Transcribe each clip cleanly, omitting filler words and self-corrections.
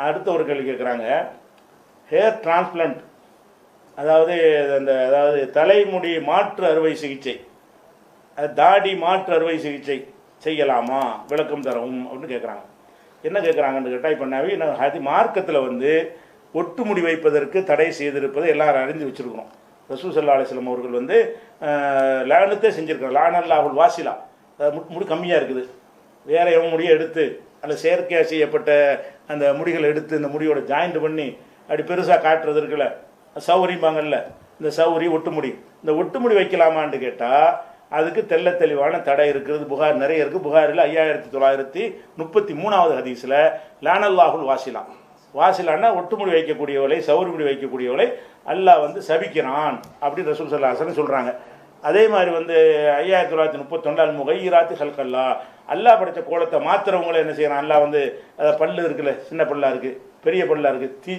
அடுத்த ஒரு கேள்வி கேட்குறாங்க. ஹேர் டிரான்ஸ்பிளான்ட், அதாவது அதாவது தலைமுடி மாற்று அறுவை சிகிச்சை, தாடி மாற்று அறுவை சிகிச்சை செய்யலாமா, விளக்கம் தரவும் அப்படின்னு கேட்குறாங்க. என்ன கேட்குறாங்கன்னு கேட்டால், இப்போ அது மார்க்கத்தில் ஒட்டு முடி வைப்பதற்கு தடை செய்திருப்பதை எல்லாரும் அறிந்து வச்சுருக்கிறோம். ரசூல் ஸல்லல்லாஹு அலைஹி வஸல்லம் அவர்கள் லானத்தே செஞ்சுருக்காங்க. லானல்லாஹுல் வாசிலா, முடி கம்மியாக இருக்குது, வேற எவன் முடியை எடுத்து அதில் செயற்கையாக செய்யப்பட்ட அந்த முடிகளை எடுத்து இந்த முடியோட ஜாயிண்ட் பண்ணி அப்படி பெருசாக காட்டுறது இருக்குல்ல, சௌரிம்பாங்கல்ல, இந்த சௌரி ஒட்டுமுடி, இந்த ஒட்டுமுடி வைக்கலாமான்னு கேட்டால் அதுக்கு தெள்ள தெளிவான தடை இருக்கிறது. புகார் நிறைய இருக்குது. புகாரில் 5933வது ஹதீஸில் லானல்லாஹுல் வாசிலா, வாசிலான்னா ஒட்டுமுடி வைக்கக்கூடியவளை, சௌரி முடி வைக்கக்கூடியவளை அல்லாஹ் சபிக்கிறான் அப்படின்னு ரசூல் ஸல்லல்லாஹு அலைஹி வஸல்லம் சொல்கிறாங்க. அதே மாதிரி 5931 முகையிராத்து ஹல்கல்லா, அல்லாஹ் படைத்த கோலத்தை மாத்திரவங்களை என்ன செய்யறான், அல்லாஹ் பல்லு இருக்குல்ல, சின்ன பல்லா இருக்குது, பெரிய பல்லா இருக்குது,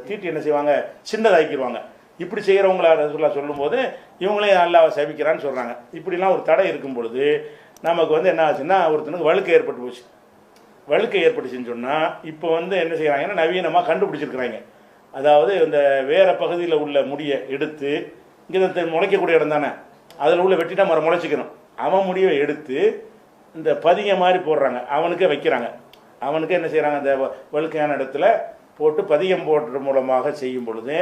தீட்டி என்ன செய்வாங்க, சின்னதாக்கிடுவாங்க. இப்படி செய்கிறவங்கள ரசூலுல்லாஹ் சொல்லும்போது இவங்களே அல்லாஹ் சபிக்கிறான்னு சொல்கிறாங்க. இப்படிலாம் ஒரு தடை இருக்கும் பொழுது நமக்கு என்ன ஆச்சுன்னா, ஒருத்தனுக்கு வழுக்கை ஏற்பட்டு போச்சு. வழுக்கை ஏற்பட்டுச்சுன்னு சொன்னால் இப்போ என்ன செய்கிறாங்கன்னா, நவீனமாக கண்டுபிடிச்சிருக்கிறாங்க. அதாவது இந்த வேறு பகுதியில் உள்ள முடியை எடுத்து, இங்கே முளைக்கக்கூடிய இடம் தானே, அதில் உள்ள வெட்டினா மரம் முளைச்சிக்கணும், அவன் முடிவை எடுத்து இந்த பதிகை மாதிரி போடுறாங்க, அவனுக்கே வைக்கிறாங்க. அவனுக்கு என்ன செய்கிறாங்க, இந்த வழுக்கையான இடத்துல போட்டு பதிகம் போடுற மூலமாக செய்யும் பொழுது,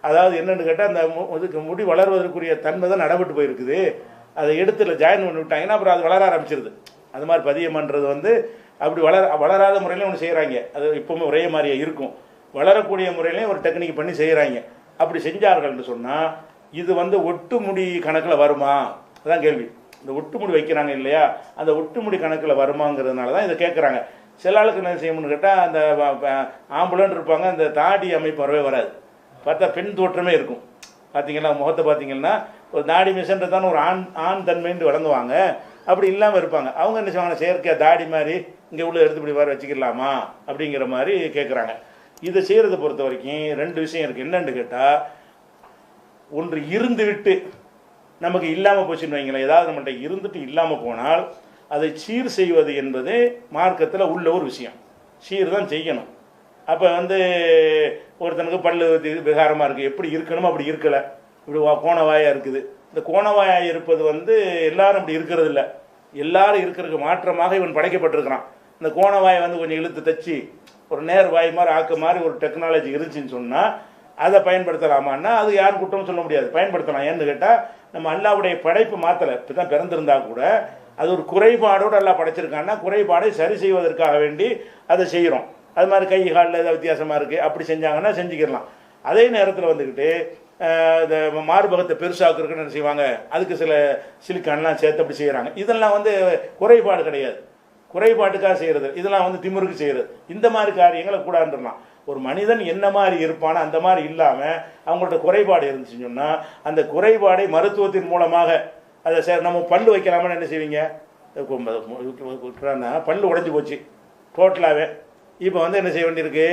அதாவது என்னென்னு கேட்டால், அந்த இதுக்கு முடி வளர்வதற்குரிய தன்மை தான் நடப்பட்டு போயிருக்குது. அதை எடுத்துல ஜாயின் பண்ணி விட்டாங்கன்னா அப்புறம் அது வளர ஆரம்பிச்சிருது. அது மாதிரி பதியம் பண்ணுறது அப்படி வளராத முறையிலையும் ஒன்று செய்கிறாங்க. அது இப்போவுமே ஒரே மாதிரியே இருக்கும். வளரக்கூடிய முறையிலையும் ஒரு டெக்னிக் பண்ணி செய்கிறாங்க. அப்படி செஞ்சார்கள்னு சொன்னால் இது ஒட்டு முடி கணக்கில் வருமா, அதுதான் கேள்வி. இந்த ஒட்டு முடி வைக்கிறாங்க இல்லையா, அந்த ஒட்டு முடி கணக்கில் வருமாங்கிறதுனால தான் இதை கேட்குறாங்க. சில ஆளுக்கு என்ன செய்யணும்னு கேட்டால், அந்த ஆம்புலன்னு இருப்பாங்க, அந்த தாடி அமைப்பு வரவே வராது, பார்த்தா பெண் தோற்றமே இருக்கும். பார்த்தீங்கன்னா முகத்தை பார்த்தீங்கன்னா ஒரு தாடி மிஷன்றதான ஒரு ஆண் தன்மைன்னு வழங்குவாங்க. அப்படி இல்லாமல் இருப்பாங்க. அவங்க என்ன செய்வாங்க, செயற்கையாக தாடி மாதிரி இங்கே உள்ள எடுத்து இப்படி வர வச்சுக்கலாமா அப்படிங்கிற மாதிரி கேட்குறாங்க. இதை செய்கிறத பொறுத்த வரைக்கும் ரெண்டு விஷயம் இருக்குது. என்னென்னு கேட்டால், ஒன்று இருந்து விட்டு நமக்கு இல்லாமல் போச்சுன்னு வைங்களேன், ஏதாவது நம்மள்கிட்ட இருந்துட்டு இல்லாமல் போனால் அதை சீர் செய்வது என்பது மார்க்கத்தில் உள்ள ஒரு விஷயம். சீர் தான் செய்யணும். அப்போ ஒருத்தனுக்கு பல்லு விகாரமாக இருக்குது, எப்படி இருக்கணுமோ அப்படி இருக்கலை, இப்படி கோணவாயாக இருக்குது. இந்த கோணவாயாக இருப்பது எல்லாரும் அப்படி இருக்கிறது இல்லை. எல்லாரும் இருக்கிறதுக்கு மாற்றமாக இவன் படைக்கப்பட்டிருக்கிறான். இந்த கோணவாயை கொஞ்சம் இழுத்து தச்சு ஒரு நேர் வாய் மாதிரி ஆக்க மாதிரி ஒரு டெக்னாலஜி இருந்துச்சுன்னு சொன்னால் அதை பயன்படுத்தலாமான்னா அது யாரும் குற்றம் சொல்ல முடியாது, பயன்படுத்தலாம். ஏன்னு கேட்டால், நம்ம அல்லாவுடைய படைப்பு மாற்றலை. இப்போ தான் பிறந்திருந்தா கூட அது ஒரு குறைபாடோடு எல்லாம் படைச்சிருக்கான்னா குறைபாடை சரி செய்வதற்காக வேண்டி அதை செய்கிறோம். அது மாதிரி கை காலில் ஏதாவது வித்தியாசமாக இருக்குது, அப்படி செஞ்சாங்கன்னா செஞ்சுக்கிடலாம். அதே நேரத்தில் இந்த மார்பகத்தை பெருசாக்குறதுக்குன்னு என்ன செய்வாங்க, அதுக்கு சில சிலிக்கான்லாம் சேர்த்து அப்படி செய்கிறாங்க. இதெல்லாம் குறைபாடு கிடையாது, குறைபாட்டுக்காக செய்கிறது. இதெல்லாம் திமிருக்கு செய்கிறது. இந்த மாதிரி காரியங்களை கூடாதுலாம். ஒரு மனிதன் என்ன மாதிரி இருப்பானோ அந்த மாதிரி இல்லாமல் அவங்கள்ட்ட குறைபாடு இருந்துச்சுன்னு சொன்னால் அந்த குறைபாடை மருத்துவத்தின் மூலமாக அதை நம்ம பல்லு வைக்கலாமான்னு என்ன செய்வீங்க, பல்லு உடைஞ்சி போச்சு டோட்டலாகவே. இப்போ என்ன செய்ய வேண்டியிருக்கு,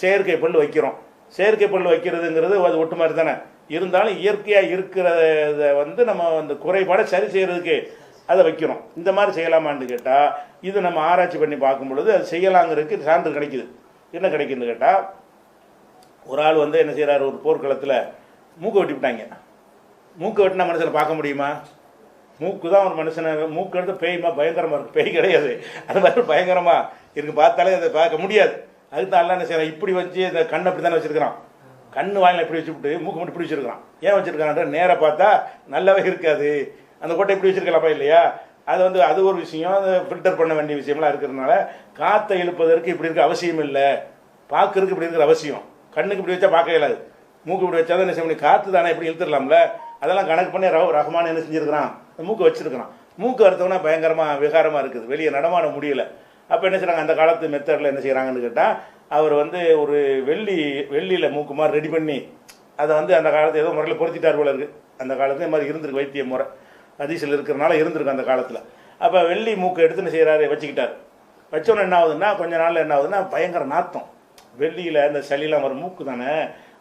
செயற்கை பல்லு வைக்கிறோம். செயற்கை பல்லு வைக்கிறதுங்கிறது அது ஒட்டு மாதிரி தானே இருந்தாலும் இயற்கையாக இருக்கிறத நம்ம அந்த குறைபாடை சரி செய்கிறதுக்கு அதை வைக்கிறோம். இந்த மாதிரி செய்யலாமான்னு கேட்டால், இது நம்ம ஆராய்ச்சி பண்ணி பார்க்கும் பொழுது அது செய்யலாங்கிறதுக்கு சான்று கிடைக்குது. என்ன கிடைக்குதுன்னு கேட்டால், ஒரு ஆள் என்ன செய்கிறாரு, ஒரு போர்க்களத்தில் மூக்கை வெட்டி விட்டாங்க. மூக்கை வெட்டினா மனுஷனை பார்க்க முடியுமா? மூக்கு தான் ஒரு மனுஷனை, மூக்கு எடுத்து பேய்மா பயங்கரமாக இருக்குது, பேய் கிடையாது, அது மாதிரி பயங்கரமாக இருக்குது, பார்த்தாலே அதை பார்க்க முடியாது. அதுக்கு தான் எல்லாம் என்ன செய்யறான், இப்படி வச்சு இந்த கண்ணை அப்படி தானே வச்சுருக்கிறான், கண்ணு வாயில் இப்படி வச்சுவிட்டு மூக்கு மட்டும் இப்படி வச்சுருக்கிறான். ஏன் வச்சுருக்கான், நேராக பார்த்தா நல்லாவே இருக்காது, அந்த கோட்டை இப்படி வச்சுருக்கலாமா இல்லையா? அது அது ஒரு விஷயம், அதை ஃபில்டர் பண்ண வேண்டிய விஷயம்லாம் இருக்கிறதுனால காற்றை இழுப்பதற்கு இப்படி இருக்க அவசியம் இல்லை, பார்க்கறதுக்கு இப்படி இருக்கிற அவசியம். கண்ணுக்கு இப்படி வச்சா பார்க்க இயலாது, மூக்கு இப்படி வச்சா தான் என்ன செய்ய முடியும், காற்று தானே இப்படி இழுத்துடலாம்ல. அதெல்லாம் கணக்கு பண்ணி ரஹ்மான் என்ன செஞ்சுருக்கிறான், மூக்கு வச்சுருக்கிறான். மூக்கு அறுத்தவனா பயங்கரமாக விகாரமாக இருக்குது, வெளியே நடமாட முடியல. அப்போ என்ன செய்கிறாங்க, அந்த காலத்து மெத்தடில் என்ன செய்கிறாங்கன்னு கேட்டால், அவர் ஒரு வெள்ளியில் மூக்கு மாதிரி ரெடி பண்ணி அதை அந்த காலத்தில் ஏதோ முறையில் பொருத்திட்டார் போல இருக்குது. அந்த காலத்துல இந்த மாதிரி இருந்திருக்கு, வைத்திய முறை ஹதீஸில் இருக்கிறனால இருந்திருக்கு அந்த காலத்தில். அப்போ வெள்ளி மூக்கை எடுத்து என்ன செய்கிறாரு, வச்சுக்கிட்டார். வச்சோன்னு என்ன ஆகுதுன்னா, கொஞ்ச நாளில் என்ன ஆகுதுன்னா, பயங்கர நாத்தம். வெள்ளியில் அந்த சளிலாம் வரும், மூக்கு தானே,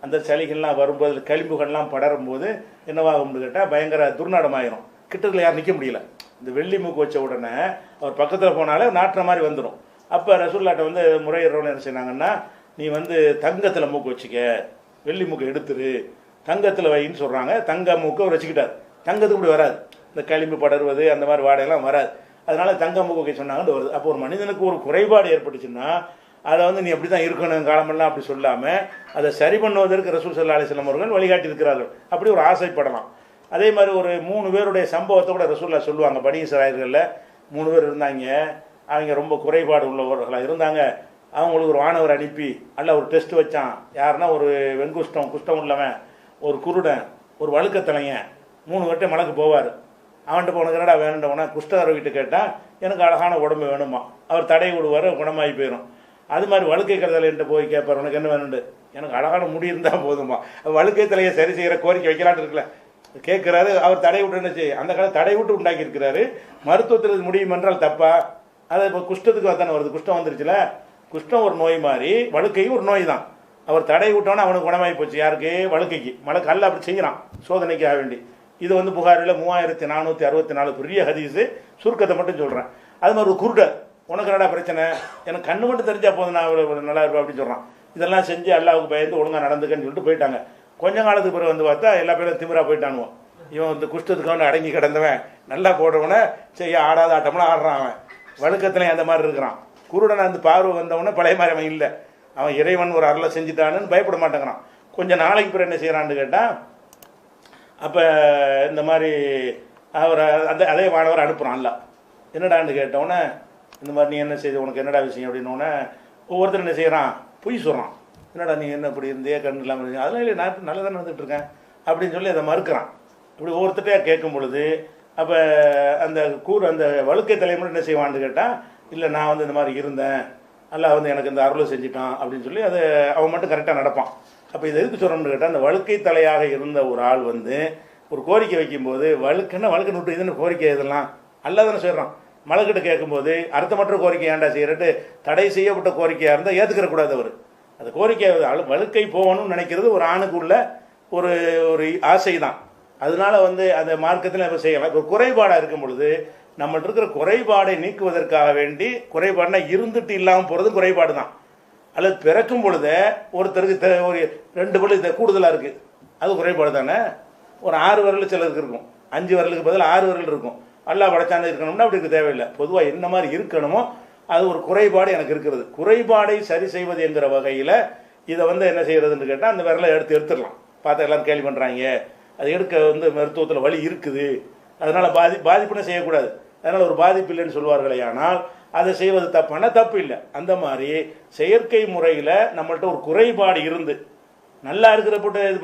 அந்த சளிகள்லாம் வரும்போது களிம்புகள்லாம் படரும்போது என்னவாகும்னு கேட்டால் பயங்கர துர்நாடமாயிரும். கிட்டத்தில் யாரும் நிற்க முடியல. இந்த வெள்ளி மூக்கு வச்ச உடனே அவர் பக்கத்தில் போனாலே நாட்டுற மாதிரி வந்துடும். அப்போ ரசூல்லாட்ட வந்து முறையிடுறவங்க என்ன செய்னாங்கன்னா, நீ வந்து தங்கத்தில் மூக்கு வச்சுக்க, வெள்ளி மூக்கு எடுத்துரு, தங்கத்தில் வைன்னு சொல்கிறாங்க. தங்க மூக்கை அவர் வச்சுக்கிட்டார். தங்கத்துக்கு இப்படி வராது, இந்த களிம்பு படர்வது அந்த மாதிரி வாடையெல்லாம் வராது. அதனால தங்க மூக்கு வைக்க சொன்னாங்கன்னு வருது. அப்போ ஒரு மனிதனுக்கு ஒரு குறைபாடு ஏற்பட்டுச்சுன்னா அதை வந்து நீ அப்படி தான் இருக்கணும் காலமெல்லாம் அப்படி சொல்லாமல் அதை சரி பண்ணுவதற்கு ரசூல் ஸல்லல்லாஹு அலைஹி வஸல்லம் அவர்கள் வழிகாட்டியிருக்கிறார்கள். அப்படி ஒரு ஆசைப்படலாம். அதே மாதிரி ஒரு 3 பேருடைய சம்பவத்தை கூட ரசூலுல்லாஹ் சொல்லுவாங்க. பனி இஸ்ராயீல்களில் 3 பேர் இருந்தாங்க. அவங்க ரொம்ப குறைபாடு உள்ளவர்களாக இருந்தாங்க. அவங்களுக்கு ஒரு வானவர் அனுப்பி அல்ல ஒரு டெஸ்ட் வச்சான். யாருன்னா ஒரு குஷ்டம் உள்ளவன், ஒரு குருடன், ஒரு வழுக்கத்தலையன், 3 பேர்கிட்ட மலைக்கு போவார். அவன்கிட்ட போனது என்னடா வேணுண்டவனா குஷ்டரோகிட்ட கேட்டால் எனக்கு அழகான உடம்பு வேணுமா, அவர் தடை விடுவார், குணமாகி போயிடும். அது மாதிரி வழுக்கை கருதலைன்ட்டு போய் கேட்பார், உனக்கு என்ன வேணுண்டு, எனக்கு அழகான முடி இருந்தால் போதுமா. வழுக்கை தலையை சரி செய்கிற கோரிக்கை வைக்கலான்னு இருக்குல்ல, கேட்குறாரு. அவர் தடை விட்டு என்ன செய்ய, அந்த காலம் தடை விட்டு உண்டாக்கி இருக்கிறாரு. மருத்துவத்தில் முடியும் என்றால் தப்பா? அதை இப்போ குஷ்டத்துக்கு தானே வருது. குஷ்டம் வந்துருச்சுல, குஷ்டம் ஒரு நோய் மாதிரி, வழுக்கை ஒரு நோய் தான். அவர் தடை விட்டோன்னா அவனுக்கு குணமாகி போச்சு. யாருக்கு? வழுக்கைக்கு. மழை அல்ல அப்படி செய்கிறான் சோதனைக்காக வேண்டி. இது வந்து புகாரில் 3464 பெரிய ஹதீஸு. சுருக்கத்தை மட்டும் சொல்கிறேன். அது மாதிரி ஒரு குருடர், உனக்கு என்னடா பிரச்சனை, எனக்கு கண்ணு மட்டும் தெரிஞ்சால் போதும், நான் நல்லா இருப்பேன் அப்படின்னு சொல்கிறான். இதெல்லாம் செஞ்சு அல்லாவுக்கு பயந்து ஒழுங்காக நடந்துக்கன்னு சொல்லிட்டு போயிட்டாங்க. கொஞ்ச காலத்துக்கு பிறகு வந்து பார்த்தா எல்லா பேரும் திமிரா போயிட்டானுவோம். இவன் வந்து குஷ்டத்துக்கான அடங்கி கிடந்தவன், நல்லா போடுறவனை செய்ய ஆடாத ஆட்டம்லாம் ஆடுறான். அவன் வழுக்கத்துலையும் அந்த மாதிரி இருக்கிறான். குருடன் அந்த பார்வை வந்தவொடனே பழைய மாதிரி அவன் இல்லை. அவன் இறைவன் ஒரு அருளை செஞ்சுட்டான்னு பயப்பட மாட்டேங்கிறான். கொஞ்சம் நாளைக்கு பிறகு என்ன செய்கிறான்னு கேட்டால், அப்போ இந்த மாதிரி அவரை அதே வானவர் அனுப்புகிறான். அல்ல என்னடான்னு கேட்டவுடனே, இந்த மாதிரி நீ என்ன செய்து, உனக்கு என்னடா விஷயம் அப்படின்னோடனே ஒவ்வொருத்தர் என்ன செய்கிறான், பொய் சொல்கிறான். என்னடா நீ என்ன இப்படி இருந்தே கண்ணு இல்லாமல் இருந்தீங்க, அதெல்லாம் இல்லை, நான் நல்லா தான் நடந்துகிட்டு இருக்கேன் அப்படின்னு சொல்லி அதை மறுக்கிறான். இப்படி ஒவ்வொருத்தட்டையாக கேட்கும் பொழுது அப்போ அந்த வழுக்கை தலைமுறை என்ன செய்வான்னு கேட்டால், இல்லை நான் வந்து இந்த மாதிரி இருந்தேன், அல்லாஹ் வந்து எனக்கு இந்த அருளை செஞ்சுட்டான் அப்படின்னு சொல்லி அதை அவன் மட்டும் கரெக்டாக நடப்பான். அப்போ இதை எதுக்கு சொல்கிறோம்னு கேட்டால், அந்த வழுக்கை தலையாக இருந்த ஒரு ஆள் வந்து ஒரு கோரிக்கை வைக்கும்போது, வழுக்குன்னா வழுக்கு நுட்டு இதுன்னு கோரிக்கை இதெல்லாம் அல்லா தானே சொல்கிறான். மலைக்கிட்ட கேட்கும்போது அர்த்தமற்ற கோரிக்கை ஏன்டா செய்யறது, தடை செய்யப்பட்ட கோரிக்கையாக இருந்தால் ஏற்றுக்கிறக்கூடாது. அவர் அந்த கோரிக்கை வழுக்கை போகணும்னு நினைக்கிறது ஒரு ஆணுக்குள்ள ஒரு ஒரு ஆசை தான். அதனால வந்து அந்த மார்க்கத்தில் இப்போ செய்யலாம். இப்போ குறைபாடாக இருக்கும் பொழுது நம்மள்ட்ட இருக்கிற குறைபாடை நீக்குவதற்காக வேண்டி, குறைபாடுனா இருந்துட்டு இல்லாமல் போகிறது குறைபாடு தான். அல்லது பிறக்கும் பொழுது ஒருத்தருக்கு ஒரு 2 பல்லு கூடுதலாக இருக்குது, அது குறைபாடு தானே. ஒரு 6 விரல் சிலருக்கு இருக்கும், 5 விரலுக்கு பதில் 6 விரல் இருக்கும். அல்லாஹ் படைச்சாந்து இருக்கணும்னா அப்படி இருக்க தேவையில்லை. பொதுவாக என்ன மாதிரி இருக்கணுமோ அது ஒரு குறைபாடு எனக்கு இருக்கிறது. குறைபாடை சரி செய்வது என்கிற வகையில் இதை வந்து என்ன செய்யறதுன்னு கேட்டால், அந்த விரலை எடுத்துடலாம். பார்த்தா எல்லோரும் கேள்வி பண்ணுறாங்க, அது எடுக்க வந்து மருத்துவத்தில் வலி இருக்குது, அதனால் பாதிப்புன்னு செய்யக்கூடாது. அதனால் ஒரு பாதிப்பு இல்லைன்னு சொல்வார்களே, ஆனால் அதை செய்வது தப்பான தப்பு இல்லை. அந்த மாதிரி செயற்கை முறையில் நம்மள்ட்ட ஒரு குறைபாடு இருந்து நல்லா இருக்கிற போட்டு இது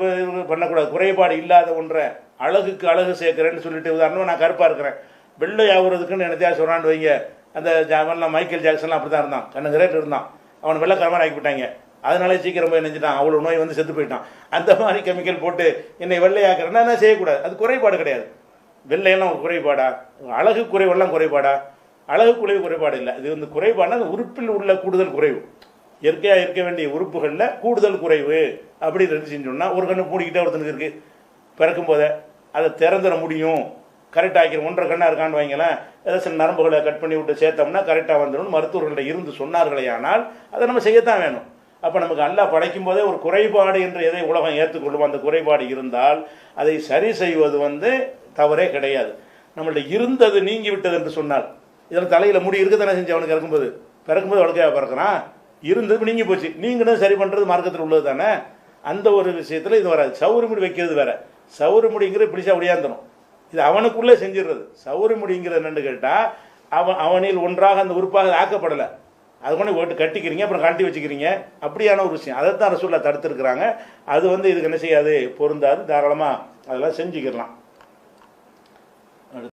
பண்ணக்கூடாது. குறைபாடு இல்லாத ஒன்றை அழகுக்கு அழகு சேர்க்குறேன்னு சொல்லிட்டு, உதாரணமாக நான் கருப்பாக இருக்கிறேன், வெள்ளை ஆகுறதுக்குன்னு என்னத்தையா சொல்கிறான்னு வைங்க. அந்த ஜாமன்லாம் மைக்கேல் ஜாக்சன்லாம் அப்படி தான் இருந்தான், கண்ணு கிரேட் இருந்தான், அவன் வெள்ளைக்காரமாக ஆக்கிவிட்டாங்க. அதனாலே சீக்கிரம் போய் நினைச்சிட்டான், அவ்வளோ நோய் வந்து செத்து போயிட்டான். அந்த மாதிரி கெமிக்கல் போட்டு என்னை வெள்ளையாக்குறேன்னா என்ன செய்யக்கூடாது. அது குறைபாடு கிடையாது. வெள்ளையெல்லாம் ஒரு குறைபாடா, அழகு குறைவெல்லாம் குறைபாடா? அழகு குறைபாடு இல்லை. இது வந்து குறைபாடுனா அந்த உறுப்பில் உள்ள கூடுதல் குறைவு. இயற்கையாக இருக்க வேண்டிய உறுப்புகளில் கூடுதல் குறைவு அப்படின்னு இருந்துச்சுன்னு சொன்னால், ஒரு கண்ணு மூடிக்கிட்டே ஒருத்தனுக்கு இருக்குது, பிறக்கும் போதே அதை திறந்துட முடியும், கரெக்டாக ஆக்கிடும். 1.5 கண்ணாக இருக்கான்னு வைங்களேன், ஏதாவது சில நரம்புகளை கட் பண்ணி விட்டு சேர்த்தோம்னா கரெக்டாக வந்துடும் மருத்துவர்கள்ட்ட இருந்து சொன்னார்களே. ஆனால் அதை நம்ம செய்யத்தான் வேணும். அப்போ நமக்கு அல்லாஹ் படைக்கும் போதே ஒரு குறைபாடு என்று எதை உலகம் ஏற்றுக்கொள்ளும், அந்த குறைபாடு இருந்தால் அதை சரி செய்வது வந்து தவறே கிடையாது. நம்மள்ட்ட இருந்தது நீங்கி விட்டது என்று சொன்னால், இதில் தலையில் முடி இருக்க தானே செஞ்சு அவனுக்கு பிறக்கும்போது வழக்கையாக பிறக்கிறான், இருந்தது நீங்கி போச்சு, நீங்களும் சரி பண்ணுறது மார்க்கத்தில் உள்ளது தானே. அந்த ஒரு விஷயத்தில் இது வராது. சவுறு முடி வைக்கிறது வேற, சவுறு முடிங்கிறது பிடிச்சா ஒடியாந்தணும், இது அவனுக்குள்ளே செஞ்சிடுறது. சவுறு முடிங்கிறது என்னென்னு கேட்டால், அவனில் ஒன்றாக அந்த உறுப்பாக ஆக்கப்படலை, அது கொண்டு ஓட்டு கட்டிக்கிறீங்க, அப்புறம் கட்டி வச்சுக்கிறீங்க, அப்படியான ஒரு விஷயம். அதைத்தான் ரசூலுல்லாஹ் தடுத்துருக்குறாங்க. அது வந்து இதுக்கு என்ன செய்யாது, பொருந்தாது, தாராளமாக அதெல்லாம் செஞ்சுக்கிடலாம்.